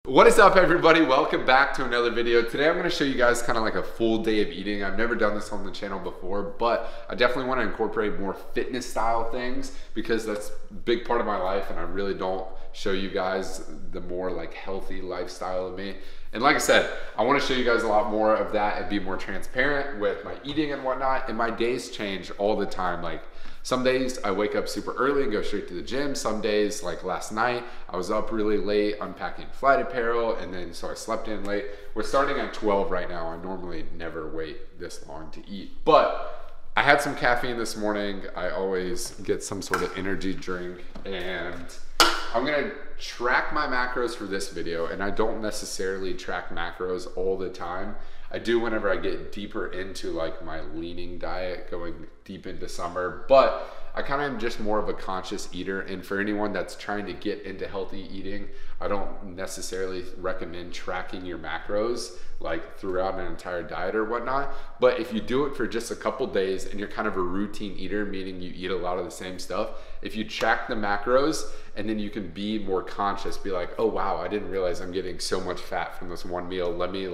What is up, everybody? Welcome back to another video. Today I'm going to show you guys kind of like a full day of eating. I've never done this on the channel before, but I definitely want to incorporate more fitness style things because that's a big part of my life, and I really don't show you guys the more like healthy lifestyle of me. And like I said, I want to show you guys a lot more of that and be more transparent with my eating and whatnot. And my days change all the time. Like some days I wake up super early and go straight to the gym. Some days, like last night, I was up really late unpacking flight apparel, and then so I slept in late. We're starting at 12 right now. I normally never wait this long to eat, but I had some caffeine this morning. I always get some sort of energy drink, and I'm gonna track my macros for this video, and I don't necessarily track macros all the time. I do whenever I get deeper into like my leaning diet, going deep into summer, but I kind of am just more of a conscious eater. And for anyone that's trying to get into healthy eating, I don't necessarily recommend tracking your macros like throughout an entire diet or whatnot. But if you do it for just a couple days and you're kind of a routine eater, meaning you eat a lot of the same stuff, if you track the macros and then you can be more conscious, be like, oh wow, I didn't realize I'm getting so much fat from this one meal. Let me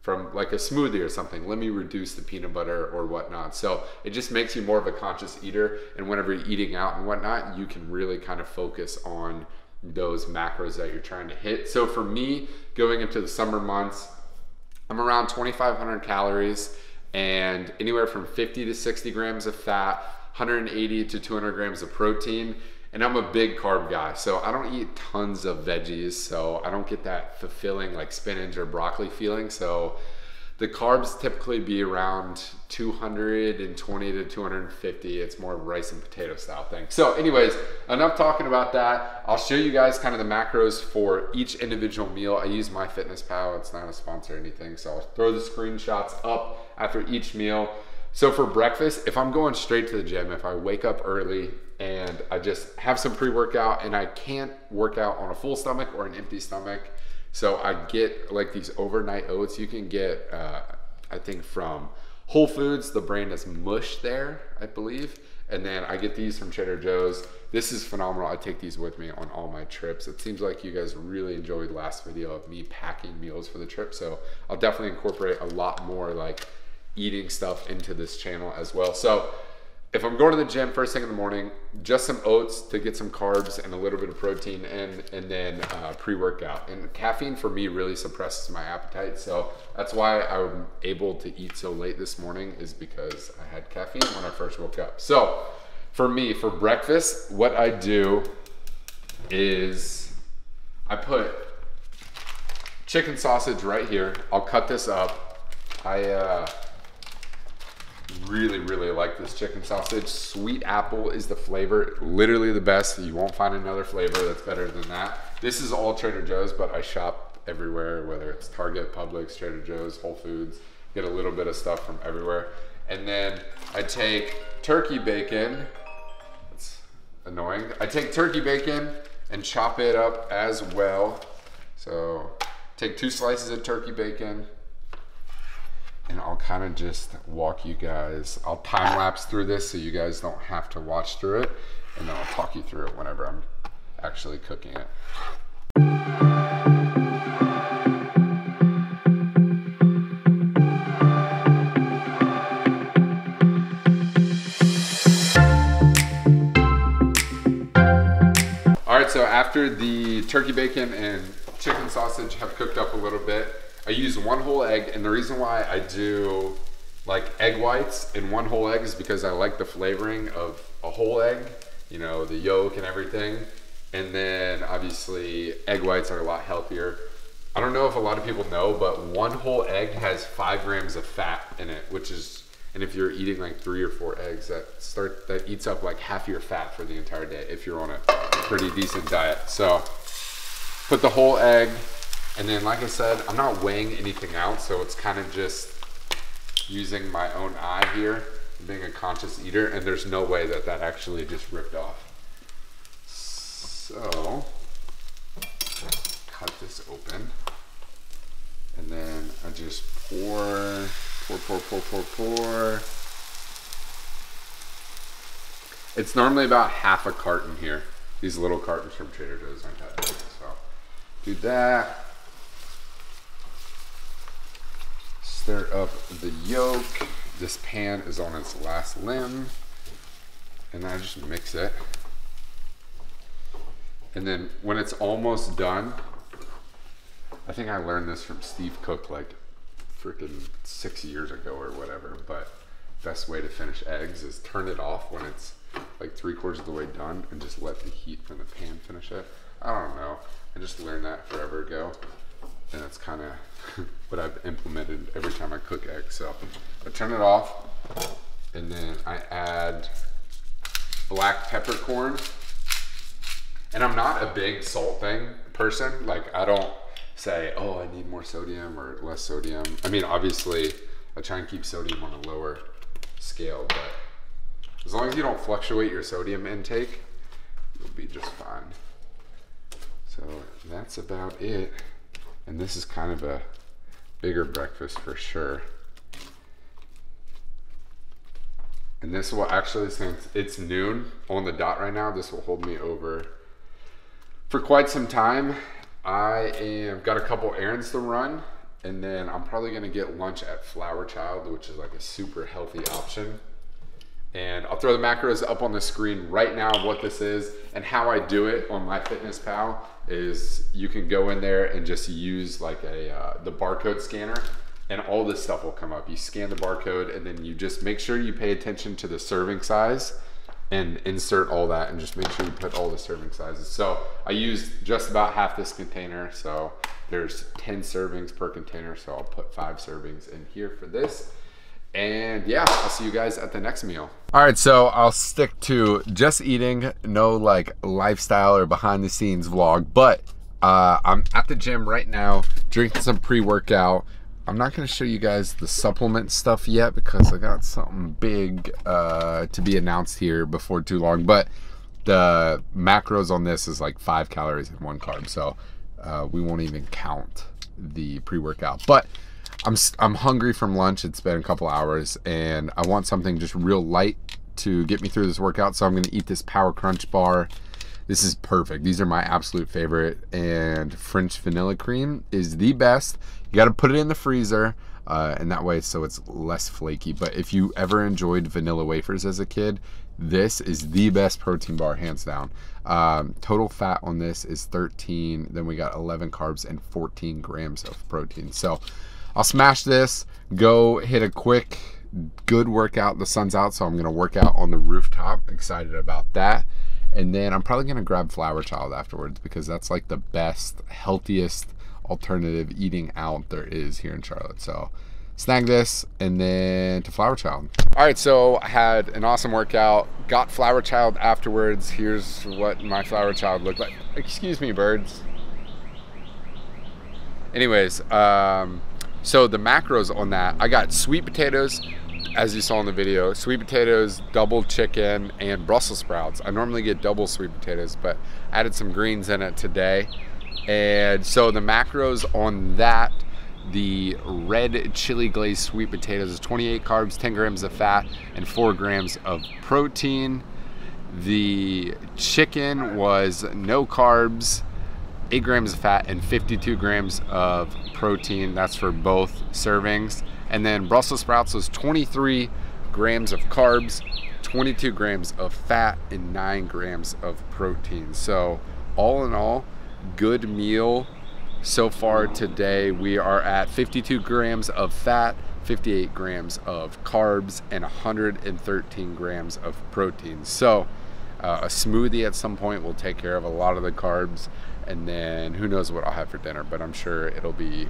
from like a smoothie or something, let me reduce the peanut butter or whatnot. So it just makes you more of a conscious eater, and whenever you're eating out and whatnot, you can really kind of focus on those macros that you're trying to hit. So for me, going into the summer months, I'm around 2,500 calories and anywhere from 50 to 60 grams of fat, 180 to 200 grams of protein. And I'm a big carb guy, so I don't eat tons of veggies, so I don't get that fulfilling like spinach or broccoli feeling. So the carbs typically be around 220 to 250. It's more of a rice and potato style thing. So anyways, enough talking about that. I'll show you guys kind of the macros for each individual meal. I use MyFitnessPal. It's not a sponsor or anything, so I'll throw the screenshots up after each meal. So for breakfast, if I'm going straight to the gym, if I wake up early and I just have some pre-workout and I can't work out on a full stomach or an empty stomach, so I get like these overnight oats. You can get, I think from Whole Foods, the brand is Mush there, I believe. And then I get these from Trader Joe's. This is phenomenal. I take these with me on all my trips. It seems like you guys really enjoyed the last video of me packing meals for the trip. So I'll definitely incorporate a lot more like eating stuff into this channel as well. So if I'm going to the gym first thing in the morning, just some oats to get some carbs and a little bit of protein and then pre-workout. And caffeine for me really suppresses my appetite. So that's why I'm able to eat so late this morning, is because I had caffeine when I first woke up. So for me, for breakfast, what I do is I put chicken sausage right here. I'll cut this up. I really like this chicken sausage. Sweet apple is the flavor, literally the best. You won't find another flavor that's better than that. This is all Trader Joe's, but I shop everywhere, whether it's Target, Publix, Trader Joe's, Whole Foods, get a little bit of stuff from everywhere. And then I take turkey bacon. That's annoying. I take turkey bacon and chop it up as well. So take 2 slices of turkey bacon, and I'll kind of just walk you guys. I'll time lapse through this so you guys don't have to watch through it, and then I'll talk you through it whenever I'm actually cooking it. All right, so after the turkey bacon and chicken sausage have cooked up a little bit, I use 1 whole egg, and the reason why I do like egg whites and 1 whole egg is because I like the flavoring of a whole egg, you know, the yolk and everything. And then obviously egg whites are a lot healthier. I don't know if a lot of people know, but 1 whole egg has 5 grams of fat in it, which is, and if you're eating like 3 or 4 eggs, that eats up like half your fat for the entire day if you're on a pretty decent diet. So put the whole egg. And then, like I said, I'm not weighing anything out, so it's kind of just using my own eye here, being a conscious eater, and there's no way that that actually just ripped off. So, cut this open, and then I just pour. It's normally about half a carton here. These little cartons from Trader Joe's aren't that big, so Do that. Stir up the yolk. This pan is on its last limb. And I just mix it. And then when it's almost done, I think I learned this from Steve Cook like freaking 6 years ago or whatever, but best way to finish eggs is turn it off when it's like 3/4 of the way done and just let the heat from the pan finish it. I don't know. I just learned that forever ago. And that's kind of what I've implemented every time I cook eggs. So I turn it off and then I add black peppercorn. And I'm not a big salt person. Like I don't say, oh, I need more sodium or less sodium. I mean, obviously I try and keep sodium on a lower scale, but as long as you don't fluctuate your sodium intake, you'll be just fine. So that's about it. And this is kind of a bigger breakfast for sure. And this will actually, since it's noon on the dot right now, this will hold me over for quite some time. I got a couple errands to run, and then I'm probably gonna get lunch at Flower Child, which is like a super healthy option. And I'll throw the macros up on the screen right now of what this is, and how I do it on MyFitnessPal is you can go in there and just use like the barcode scanner, and all this stuff will come up. You scan the barcode, and then you just make sure you pay attention to the serving size and insert all that, and just make sure you put all the serving sizes. So I used just about half this container, so there's 10 servings per container, so I'll put 5 servings in here for this. And yeah, I'll see you guys at the next meal. All right, so I'll stick to just eating, no like lifestyle or behind the scenes vlog, but I'm at the gym right now, drinking some pre-workout. I'm not gonna show you guys the supplement stuff yet because I got something big to be announced here before too long, but the macros on this is like 5 calories and 1 carb, so we won't even count the pre-workout. But I'm hungry from lunch. It's been a couple hours and I want something just real light to get me through this workout, so I'm gonna eat this Power Crunch bar. This is perfect. These are my absolute favorite, and French vanilla cream is the best. You got to put it in the freezer, and that way so it's less flaky. But if you ever enjoyed vanilla wafers as a kid, this is the best protein bar, hands down. Total fat on this is 13. Then we got 11 carbs and 14 grams of protein. So I'll smash this, go hit a quick, good workout. The sun's out, so I'm going to work out on the rooftop. Excited about that. And then I'm probably gonna grab Flower Child afterwards because that's like the best, healthiest alternative eating out there is here in Charlotte. So snag this and then to Flower Child. All right, so I had an awesome workout, got Flower Child afterwards. Here's what my Flower Child looked like. Excuse me, birds. Anyways, so the macros on that, I got sweet potatoes, as you saw in the video, sweet potatoes, double chicken, and Brussels sprouts. I normally get double sweet potatoes, but added some greens in it today. And so the macros on that, the red chili glazed sweet potatoes is 28 carbs, 10 grams of fat, and 4 grams of protein. The chicken was no carbs, 8 grams of fat, and 52 grams of protein. That's for both servings. And then Brussels sprouts was 23 grams of carbs, 22 grams of fat, and 9 grams of protein. So all in all, good meal so far today. We are at 52 grams of fat, 58 grams of carbs, and 113 grams of protein. So a smoothie at some point will take care of a lot of the carbs, and then who knows what I'll have for dinner, but I'm sure it'll be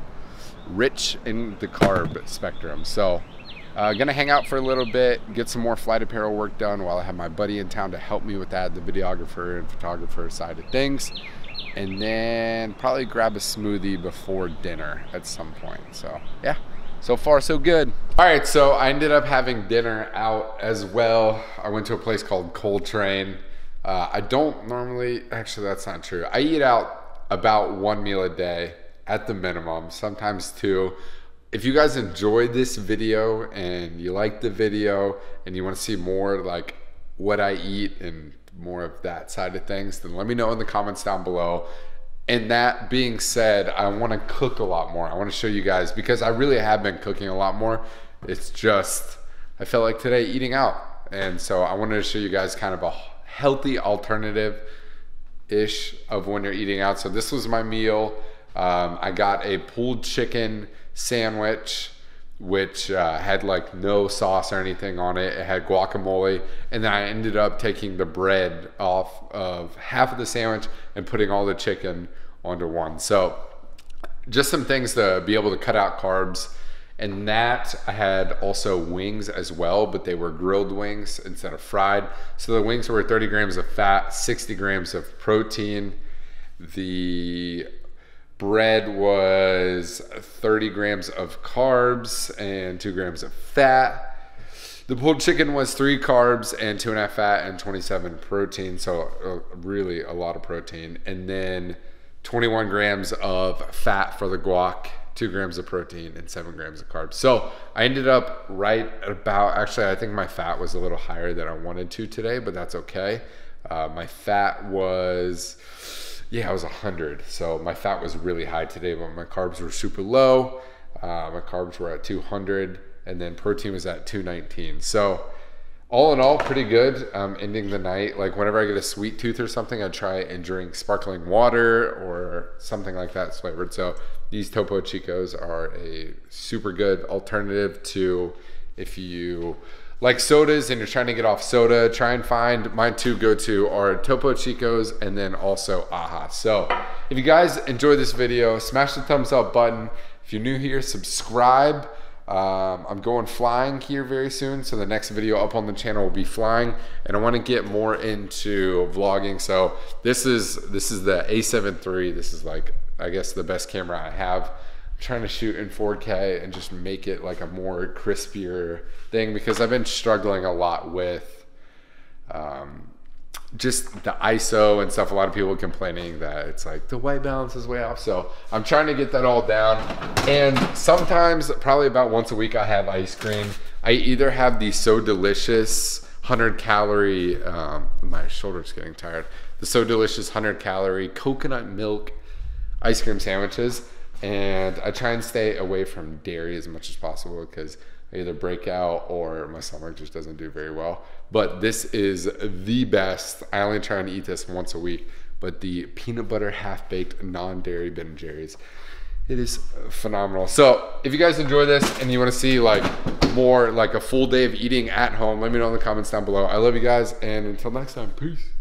rich in the carb spectrum. So gonna hang out for a little bit, get some more Flyt apparel work done while I have my buddy in town to help me with that, the videographer and photographer side of things, and then probably grab a smoothie before dinner at some point. So yeah, so far so good. All right, so I ended up having dinner out as well. I went to a place called Coltrane. I don't normally, actually that's not true. I eat out about 1 meal a day at the minimum, sometimes 2. If you guys enjoyed this video and you like the video and you want to see more like what I eat and more of that side of things, then let me know in the comments down below. And that being said, I want to cook a lot more. I want to show you guys, because I really have been cooking a lot more. It's just, I felt like today eating out. And so I wanted to show you guys kind of a healthy alternative-ish of when you're eating out. So this was my meal. I got a pulled chicken sandwich, which had like no sauce or anything on it. It had guacamole. And then I ended up taking the bread off of half of the sandwich and putting all the chicken onto one. So just some things to be able to cut out carbs. And that, I had also wings as well, but they were grilled wings instead of fried. So the wings were 30 grams of fat, 60 grams of protein. The bread was 30 grams of carbs and 2 grams of fat. The pulled chicken was 3 carbs and 2.5 fat and 27 protein. So really a lot of protein. And then 21 grams of fat for the guac, 2 grams of protein and 7 grams of carbs. So I ended up right at about, actually I think my fat was a little higher than I wanted to today, but that's okay. My fat was, yeah, it was 100. So my fat was really high today, but my carbs were super low. My carbs were at 200 and then protein was at 219. So all in all, pretty good. Ending the night, like whenever I get a sweet tooth or something, I try and drink sparkling water or something like that flavored. So these Topo Chicos are a super good alternative to, if you like sodas and you're trying to get off soda, try and find, mine two go-to are Topo Chicos and then also AHA. So if you guys enjoyed this video, smash the thumbs up button. If you're new here, subscribe. I'm going flying here very soon, so the next video up on the channel will be flying, and I want to get more into vlogging. So this is the A7 III. This is like, I guess, the best camera I have. I'm trying to shoot in 4K and just make it like a more crispier thing, because I've been struggling a lot with just the ISO and stuff. A lot of people complaining that it's like the white balance is way off. So I'm trying to get that all down. And sometimes, probably about once a week, I have ice cream. I either have the So Delicious 100 calorie, my shoulder's getting tired. The So Delicious 100 calorie coconut milk ice cream sandwiches. And I try and stay away from dairy as much as possible, because I either break out or my stomach just doesn't do very well. But this is the best. I only try and eat this once a week, but the peanut butter half-baked non-dairy Ben & Jerry's, it is phenomenal. So if you guys enjoy this and you want to see like more like a full day of eating at home, let me know in the comments down below. I love you guys, and until next time, peace.